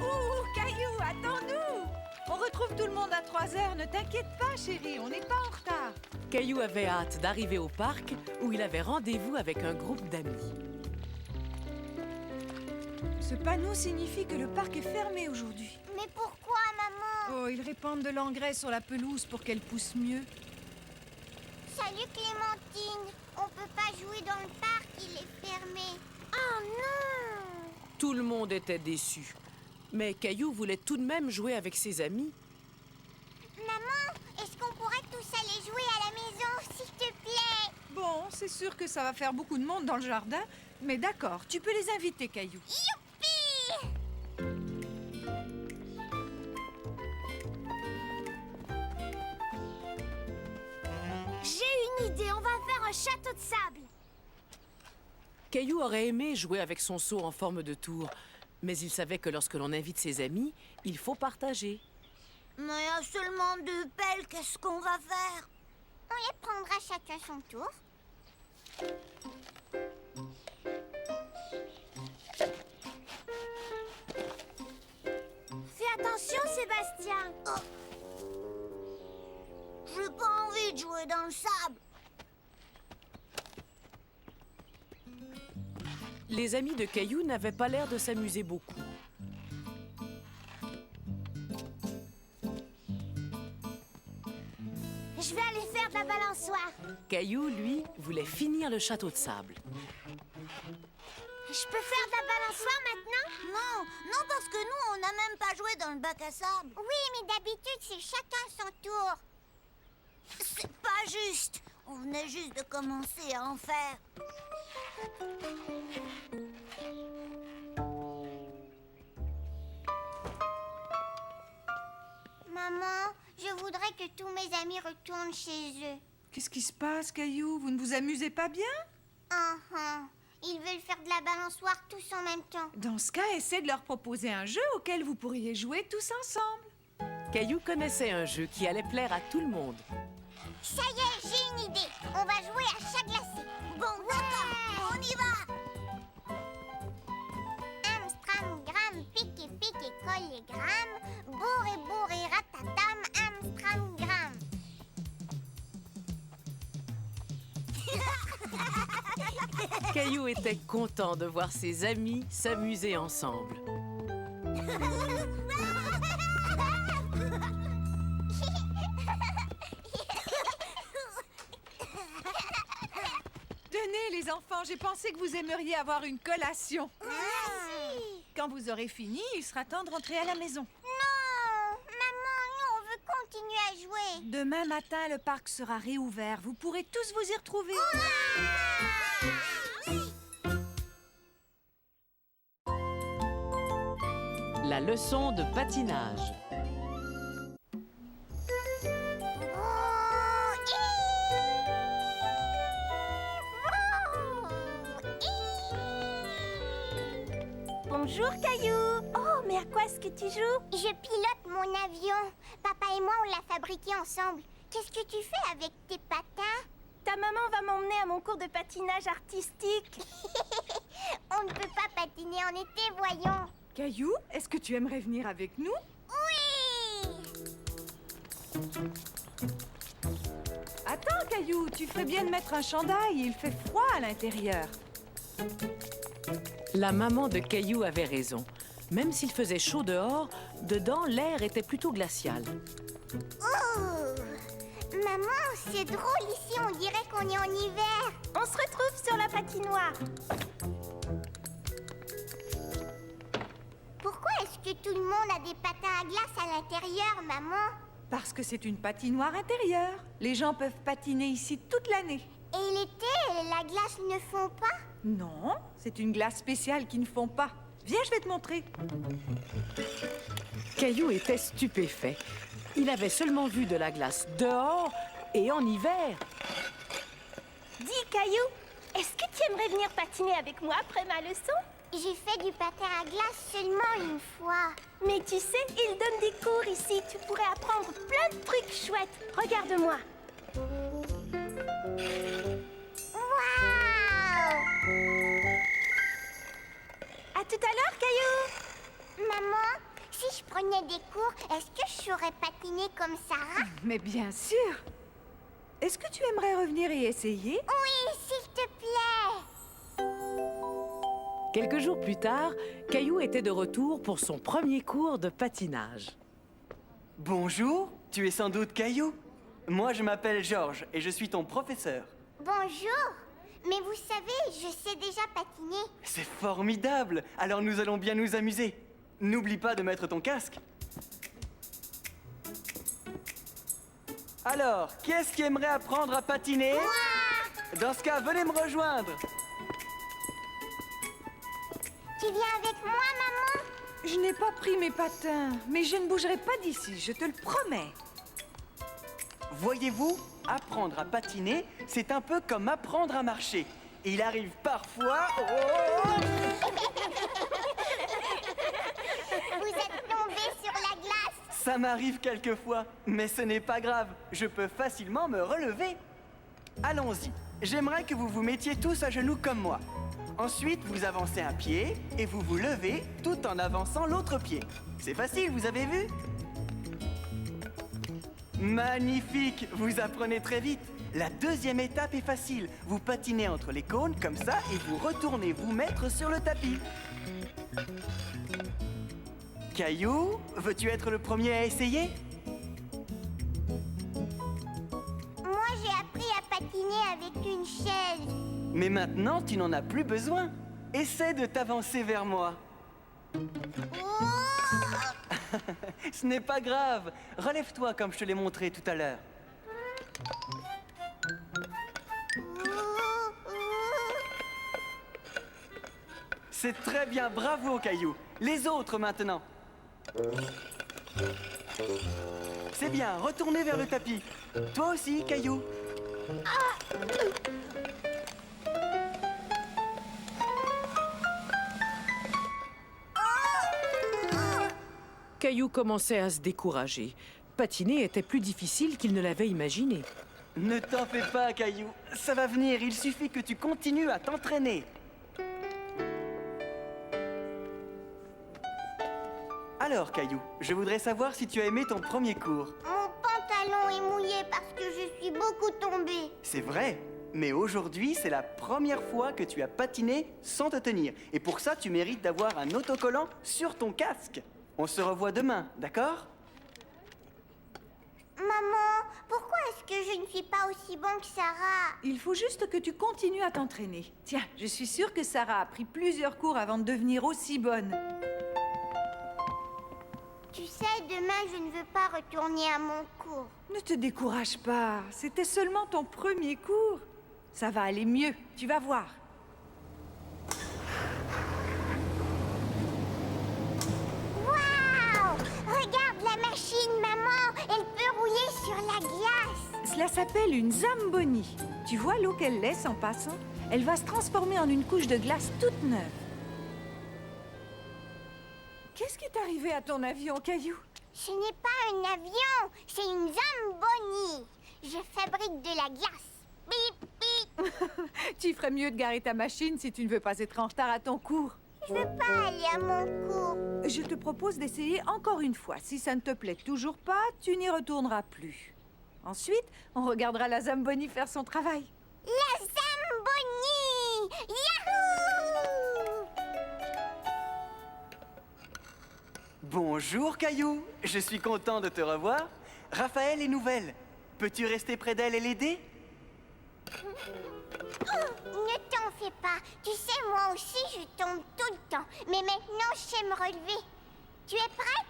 Ouh, Caillou, attends-nous! On retrouve tout le monde à 3 heures. Ne t'inquiète pas, chérie, on n'est pas en retard. Caillou avait hâte d'arriver au parc où il avait rendez-vous avec un groupe d'amis. Ce panneau signifie que le parc est fermé aujourd'hui. Mais pourquoi, maman? Oh, ils répandent de l'engrais sur la pelouse pour qu'elle pousse mieux. Salut Clémentine. On peut pas jouer dans le parc, il est fermé. Oh non! Tout le monde était déçu. Mais Caillou voulait tout de même jouer avec ses amis. Maman, est-ce qu'on pourrait tous aller jouer à la maison, s'il te plaît? Bon, c'est sûr que ça va faire beaucoup de monde dans le jardin, mais d'accord, tu peux les inviter, Caillou. Youpi! J'ai une idée, on va faire un château de sable. Caillou aurait aimé jouer avec son seau en forme de tour, mais il savait que lorsque l'on invite ses amis, il faut partager. Mais il y a seulement 2 pelles, qu'est-ce qu'on va faire? On les prendra chacun son tour. Fais attention, Sébastien. J'ai pas envie de jouer dans le sable. Les amis de Caillou n'avaient pas l'air de s'amuser beaucoup. Je vais aller faire de la balançoire. Caillou, lui, voulait finir le château de sable. Je peux faire de la balançoire maintenant? Non, parce que nous, on n'a même pas joué dans le bac à sable. Oui, mais d'habitude, c'est chacun son tour. C'est pas juste. On venait juste de commencer à en faire. Maman, je voudrais que tous mes amis retournent chez eux. Qu'est-ce qui se passe, Caillou? Vous ne vous amusez pas bien? Ils veulent faire de la balançoire tous en même temps. Dans ce cas, essaie de leur proposer un jeu auquel vous pourriez jouer tous ensemble. Caillou connaissait un jeu qui allait plaire à tout le monde. Ça y est, j'ai une idée. On va jouer à chat glacé. Bon, d'accord, on y va. Amstram, gram, pique, colle et gram. Bourré, ratatam, Amstram, gram. Caillou était content de voir ses amis s'amuser ensemble. Tenez, les enfants, j'ai pensé que vous aimeriez avoir une collation. Merci. Quand vous aurez fini, il sera temps de rentrer à la maison. Non, maman, nous, on veut continuer à jouer. Demain matin, le parc sera réouvert. Vous pourrez tous vous y retrouver. La leçon de patinage. Bonjour Caillou. Oh, mais à quoi est-ce que tu joues? Je pilote mon avion. Papa et moi, on l'a fabriqué ensemble. Qu'est-ce que tu fais avec tes patins? Ta maman va m'emmener à mon cours de patinage artistique. On ne peut pas patiner en été, voyons. Caillou, est-ce que tu aimerais venir avec nous? Oui! Attends, Caillou, tu ferais bien de mettre un chandail. Il fait froid à l'intérieur. La maman de Caillou avait raison. Même s'il faisait chaud dehors, dedans, l'air était plutôt glacial. Oh! Maman, c'est drôle ici, on dirait qu'on est en hiver. On se retrouve sur la patinoire. Pourquoi est-ce que tout le monde a des patins à glace à l'intérieur, maman? Parce que c'est une patinoire intérieure. Les gens peuvent patiner ici toute l'année. Et l'été, la glace ne fond pas? Non, c'est une glace spéciale qui ne fond pas. Viens, je vais te montrer. Caillou était stupéfait. Il avait seulement vu de la glace dehors et en hiver. Dis, Caillou, est-ce que tu aimerais venir patiner avec moi après ma leçon? J'ai fait du patin à glace seulement une fois. Mais tu sais, ils donnent des cours ici. Tu pourrais apprendre plein de trucs chouettes. Regarde-moi. Waouh! À tout à l'heure, Caillou. Maman, si je prenais des cours, est-ce que je saurais patiner comme Sarah? Mais bien sûr. Est-ce que tu aimerais revenir y essayer? Oui, s'il te plaît. Quelques jours plus tard, Caillou était de retour pour son premier cours de patinage. Bonjour, tu es sans doute Caillou. Moi, je m'appelle Georges et je suis ton professeur. Bonjour. Mais vous savez, je sais déjà patiner. C'est formidable. Alors nous allons bien nous amuser. N'oublie pas de mettre ton casque. Alors, qui est-ce qui aimerait apprendre à patiner? Moi! Dans ce cas, venez me rejoindre. Tu viens avec moi, maman? Je n'ai pas pris mes patins, mais je ne bougerai pas d'ici, je te le promets. Voyez-vous, apprendre à patiner, c'est un peu comme apprendre à marcher. Il arrive parfois... Oh! Vous êtes tombé sur la glace. Ça m'arrive quelquefois, mais ce n'est pas grave. Je peux facilement me relever. Allons-y. J'aimerais que vous vous mettiez tous à genoux comme moi. Ensuite, vous avancez un pied et vous vous levez tout en avançant l'autre pied. C'est facile, vous avez vu? Magnifique! Vous apprenez très vite. La deuxième étape est facile. Vous patinez entre les cônes comme ça et vous retournez vous mettre sur le tapis. Caillou, veux-tu être le premier à essayer? Moi, j'ai appris à patiner avec une chaise. Mais maintenant, tu n'en as plus besoin. Essaie de t'avancer vers moi. Oh! Ce n'est pas grave. Relève-toi comme je te l'ai montré tout à l'heure. C'est très bien, bravo Caillou. Les autres maintenant. C'est bien, retournez vers le tapis. Toi aussi, Caillou. Caillou commençait à se décourager. Patiner était plus difficile qu'il ne l'avait imaginé. Ne t'en fais pas, Caillou. Ça va venir, il suffit que tu continues à t'entraîner. Alors, Caillou, je voudrais savoir si tu as aimé ton premier cours. Mon pantalon est mouillé parce que je suis beaucoup tombée. C'est vrai, mais aujourd'hui, c'est la première fois que tu as patiné sans te tenir. Et pour ça, tu mérites d'avoir un autocollant sur ton casque. On se revoit demain, d'accord? Maman, pourquoi est-ce que je ne suis pas aussi bon que Sarah? Il faut juste que tu continues à t'entraîner. Tiens, je suis sûre que Sarah a pris plusieurs cours avant de devenir aussi bonne. Tu sais, demain, je ne veux pas retourner à mon cours. Ne te décourage pas, c'était seulement ton premier cours. Ça va aller mieux, tu vas voir. Waouh! Regarde la machine, maman! Elle peut rouler sur la glace. Cela s'appelle une Zamboni. Tu vois l'eau qu'elle laisse en passant? Elle va se transformer en une couche de glace toute neuve. Qu'est-ce qui est arrivé à ton avion, Caillou? Ce n'est pas un avion, c'est une Zamboni. Je fabrique de la glace. Bip, bip. Tu ferais mieux de garer ta machine si tu ne veux pas être en retard à ton cours. Je veux pas aller à mon cours. Je te propose d'essayer encore une fois. Si ça ne te plaît toujours pas, tu n'y retourneras plus. Ensuite, on regardera la Zamboni faire son travail. La Zamboni! Yahoo! Bonjour, Caillou. Je suis content de te revoir. Raphaël est nouvelle. Peux-tu rester près d'elle et l'aider? Ne t'en fais pas. Tu sais, moi aussi, je tombe tout le temps. Mais maintenant, je sais me relever. Tu es prête?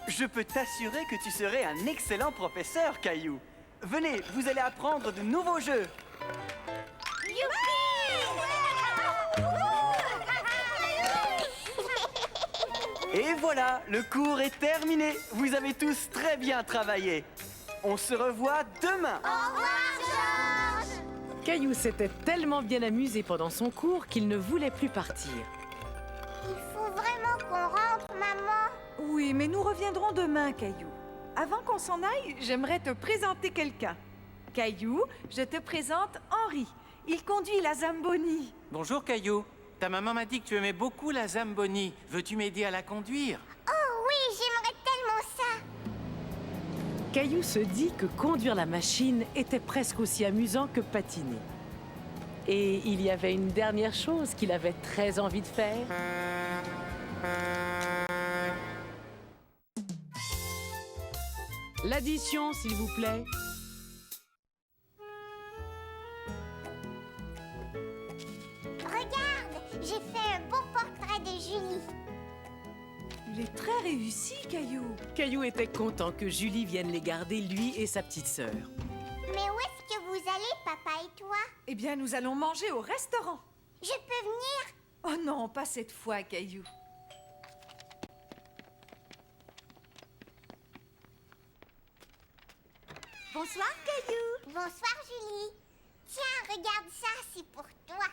Je peux t'assurer que tu serais un excellent professeur, Caillou. Venez, vous allez apprendre de nouveaux jeux. Et voilà, le cours est terminé. Vous avez tous très bien travaillé. On se revoit demain. Au revoir, Georges! Caillou s'était tellement bien amusé pendant son cours qu'il ne voulait plus partir. Il faut vraiment qu'on rentre, maman. Oui, mais nous reviendrons demain, Caillou. Avant qu'on s'en aille, j'aimerais te présenter quelqu'un. Caillou, je te présente Henri. Il conduit la Zamboni. Bonjour Caillou. Ta maman m'a dit que tu aimais beaucoup la Zamboni. Veux-tu m'aider à la conduire? Oh oui, j'aimerais tellement ça. Caillou se dit que conduire la machine était presque aussi amusant que patiner. Et il y avait une dernière chose qu'il avait très envie de faire. L'addition, s'il vous plaît. Regarde, j'ai fait un beau portrait de Julie. Il est très réussi, Caillou. Caillou était content que Julie vienne les garder, lui et sa petite sœur. Mais où est-ce que vous allez, papa et toi? Eh bien, nous allons manger au restaurant. Je peux venir? Oh non, pas cette fois, Caillou. Bonsoir, Caillou. Bonsoir, Julie. Tiens, regarde ça, c'est pour toi.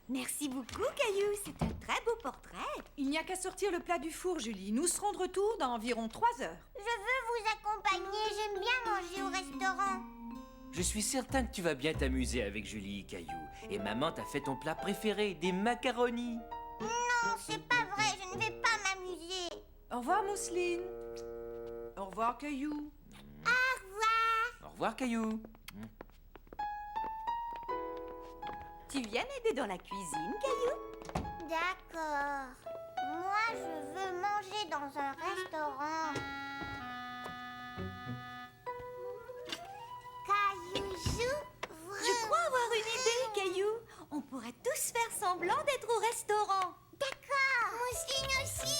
Merci beaucoup, Caillou. C'est un très beau portrait. Il n'y a qu'à sortir le plat du four, Julie. Nous serons de retour dans environ 3 heures. Je veux vous accompagner, j'aime bien manger au restaurant. Je suis certain que tu vas bien t'amuser avec Julie, Caillou. Et maman t'a fait ton plat préféré, des macaronis. Non, c'est pas vrai, je ne vais pas m'amuser. Au revoir, Mousseline. Au revoir, Caillou. Au revoir. Au revoir, Caillou. Tu viens m'aider dans la cuisine, Caillou? D'accord. Moi, je veux manger dans un restaurant. Caillou joue. Je crois avoir une idée, Caillou. On pourrait tous faire semblant d'être au restaurant. D'accord. Mousseline aussi.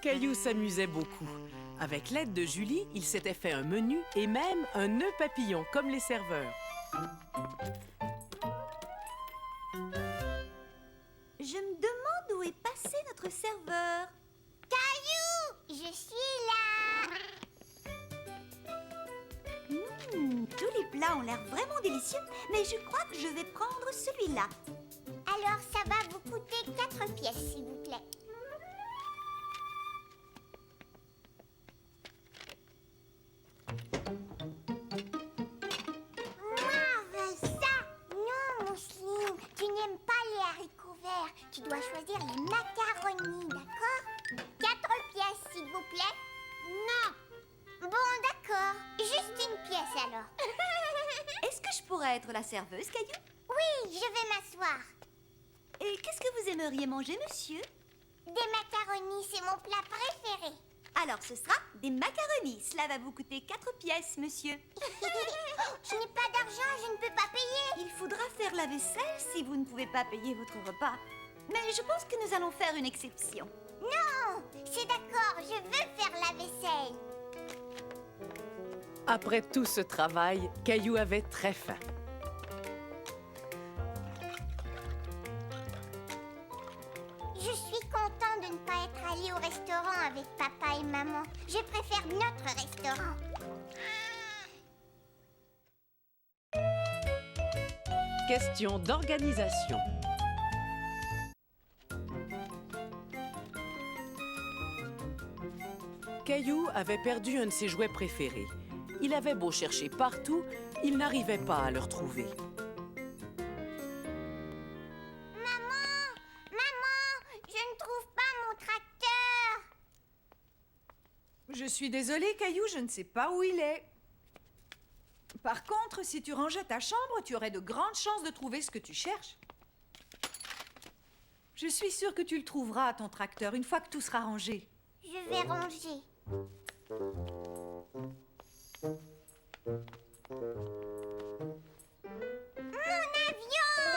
Caillou s'amusait beaucoup. Avec l'aide de Julie, il s'était fait un menu et même un nœud papillon, comme les serveurs. Je me demande où est passé notre serveur. Caillou, je suis là. Tous les plats ont l'air vraiment délicieux, mais je crois que je vais prendre celui-là. Alors, ça va vous coûter 4 pièces, s'il vous plaît. Tu n'aimes pas les haricots verts. Tu dois choisir les macaronis, d'accord? 4 pièces, s'il vous plaît. Non. Bon, d'accord. Juste une pièce, alors. Est-ce que je pourrais être la serveuse, Caillou? Oui, je vais m'asseoir. Et qu'est-ce que vous aimeriez manger, monsieur? Des macaronis, c'est mon plat préféré. Alors ce sera des macaronis. Cela va vous coûter 4 pièces, monsieur. Je n'ai pas d'argent, je ne peux pas payer. Il faudra faire la vaisselle si vous ne pouvez pas payer votre repas. Mais je pense que nous allons faire une exception. Non, c'est d'accord, je veux faire la vaisselle. Après tout ce travail, Caillou avait très faim. Je suis content de ne pas être allé au restaurant avec papa et maman. Je préfère notre restaurant. Question d'organisation. Caillou avait perdu un de ses jouets préférés. Il avait beau chercher partout, il n'arrivait pas à le retrouver. Maman, je ne trouve pas mon tracteur. Je suis désolée, Caillou, je ne sais pas où il est. Par contre, si tu rangeais ta chambre, tu aurais de grandes chances de trouver ce que tu cherches. Je suis sûre que tu le trouveras, ton tracteur, une fois que tout sera rangé. Je vais ranger. Mon avion!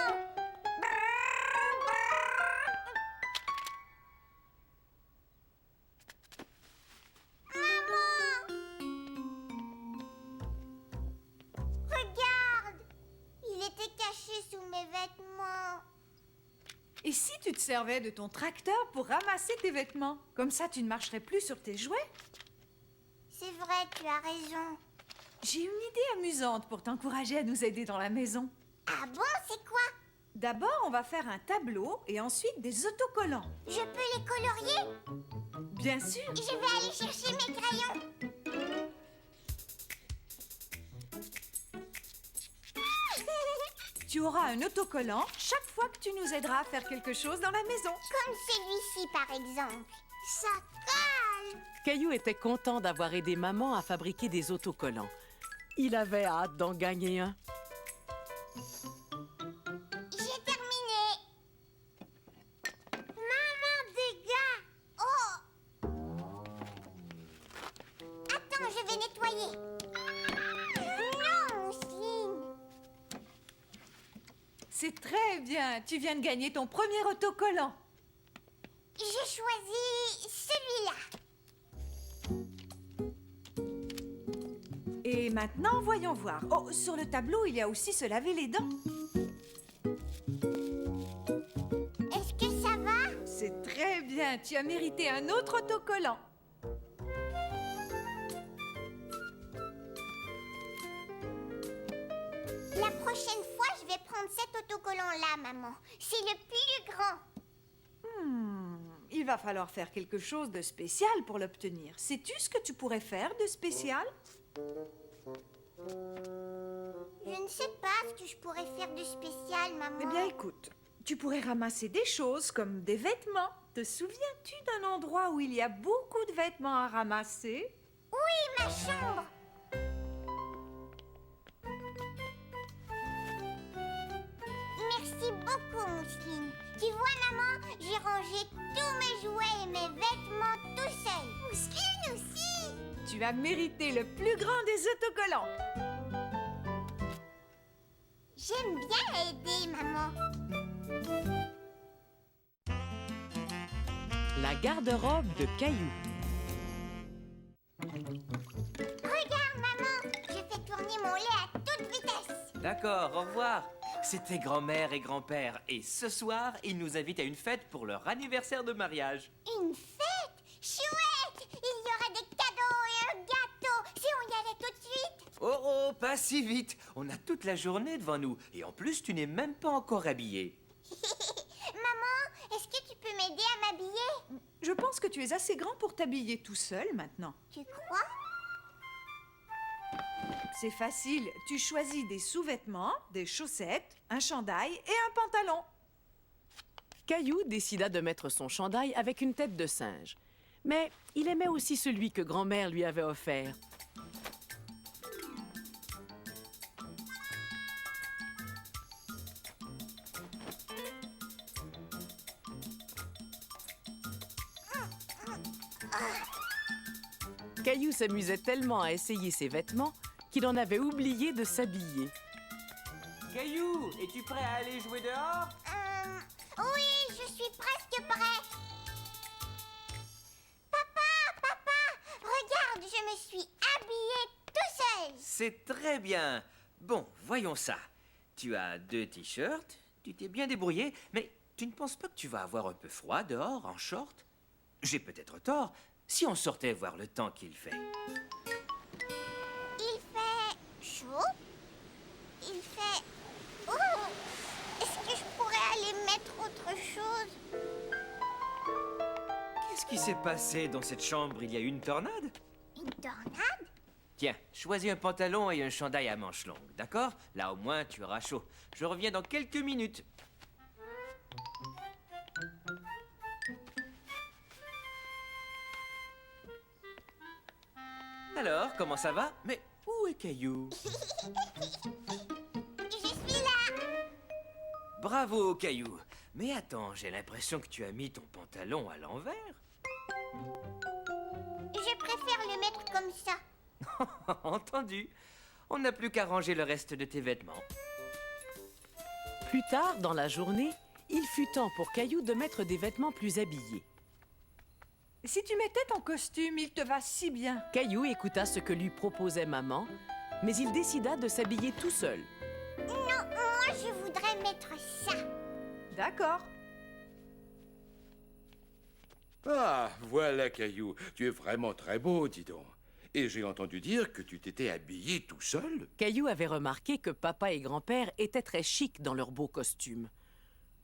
Maman! Regarde! Il était caché sous mes vêtements. Et si tu te servais de ton tracteur pour ramasser tes vêtements? Comme ça, tu ne marcherais plus sur tes jouets. C'est vrai, tu as raison. J'ai une idée amusante pour t'encourager à nous aider dans la maison. Ah bon, c'est quoi? D'abord, on va faire un tableau et ensuite des autocollants. Je peux les colorier? Bien sûr. Je vais aller chercher mes crayons. Tu auras un autocollant chaque fois que tu nous aideras à faire quelque chose dans la maison. Comme celui-ci, par exemple. Ça colle! Caillou était content d'avoir aidé maman à fabriquer des autocollants. Il avait hâte d'en gagner un. J'ai terminé. Maman, dégâts! Oh! Attends, je vais nettoyer. Non, Mousseline. C'est très bien. Tu viens de gagner ton premier autocollant. J'ai choisi celui-là. Et maintenant, voyons voir. Oh, sur le tableau, il y a aussi se laver les dents. Est-ce que ça va? C'est très bien. Tu as mérité un autre autocollant. La prochaine fois, je vais prendre cet autocollant-là, maman. C'est le plus grand. Il va falloir faire quelque chose de spécial pour l'obtenir. Sais-tu ce que tu pourrais faire de spécial? Je ne sais pas ce que je pourrais faire de spécial, maman. Eh bien, écoute, tu pourrais ramasser des choses comme des vêtements. Te souviens-tu d'un endroit où il y a beaucoup de vêtements à ramasser? Oui, ma chambre. Merci beaucoup, Mousseline. Tu vois, maman, j'ai rangé tous mes jouets et mes vêtements tout seul. Mousseline aussi. Tu as mérité le plus grand des autocollants. J'aime bien aider, maman. La garde-robe de Caillou. Regarde, maman, je fais tourner mon lait à toute vitesse. D'accord, au revoir. C'était grand-mère et grand-père. Et ce soir, ils nous invitent à une fête pour leur anniversaire de mariage. Une fête? Chouette! Il y aura des cadeaux et un gâteau. Si on y allait tout de suite. Oh, oh, pas si vite. On a toute la journée devant nous. Et en plus, tu n'es même pas encore habillée. Maman, est-ce que tu peux m'aider à m'habiller? Je pense que tu es assez grand pour t'habiller tout seul maintenant. Tu crois? C'est facile. Tu choisis des sous-vêtements, des chaussettes, un chandail et un pantalon. Caillou décida de mettre son chandail avec une tête de singe. Mais il aimait aussi celui que grand-mère lui avait offert. Caillou s'amusait tellement à essayer ses vêtements qu'il en avait oublié de s'habiller. Caillou, es-tu prêt à aller jouer dehors? Oui, je suis presque prêt. Papa, regarde, je me suis habillée tout seul. C'est très bien. Bon, voyons ça. Tu as 2 t-shirts, tu t'es bien débrouillé, mais tu ne penses pas que tu vas avoir un peu froid dehors, en short? J'ai peut-être tort. Si on sortait voir le temps qu'il fait. Il fait chaud. Il fait... Oh! Est-ce que je pourrais aller mettre autre chose? Qu'est-ce qui s'est passé dans cette chambre? Il y a eu une tornade? Une tornade? Tiens, choisis un pantalon et un chandail à manches longues, d'accord? Là, au moins, tu auras chaud. Je reviens dans quelques minutes. Alors, comment ça va? Mais où est Caillou? Je suis là. Bravo, Caillou. Mais attends, j'ai l'impression que tu as mis ton pantalon à l'envers. Je préfère le mettre comme ça. Entendu. On n'a plus qu'à ranger le reste de tes vêtements. Plus tard, dans la journée, il fut temps pour Caillou de mettre des vêtements plus habillés. Si tu mettais ton costume, il te va si bien. Caillou écouta ce que lui proposait maman, mais il décida de s'habiller tout seul. Non, moi je voudrais mettre ça. D'accord. Ah, voilà, Caillou. Tu es vraiment très beau, dis donc. Et j'ai entendu dire que tu t'étais habillé tout seul. Caillou avait remarqué que papa et grand-père étaient très chics dans leurs beaux costumes.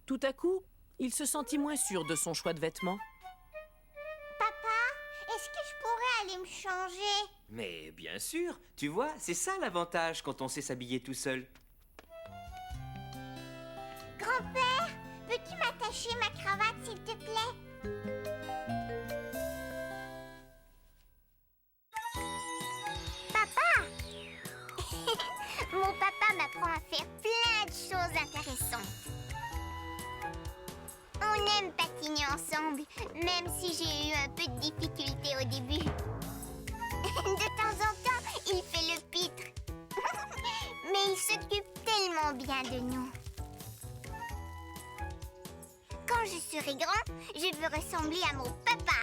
Tout à coup, il se sentit moins sûr de son choix de vêtements. Papa, est-ce que je pourrais aller me changer? Mais bien sûr, tu vois, c'est ça l'avantage quand on sait s'habiller tout seul. Grand-père, peux-tu m'attacher ma cravate, s'il te plaît? Papa! Mon papa m'apprend à faire plein de choses intéressantes. On aime patiner ensemble, même si j'ai eu un peu de difficulté au début. De temps en temps, il fait le pitre. Mais il s'occupe tellement bien de nous. Quand je serai grand, je veux ressembler à mon papa.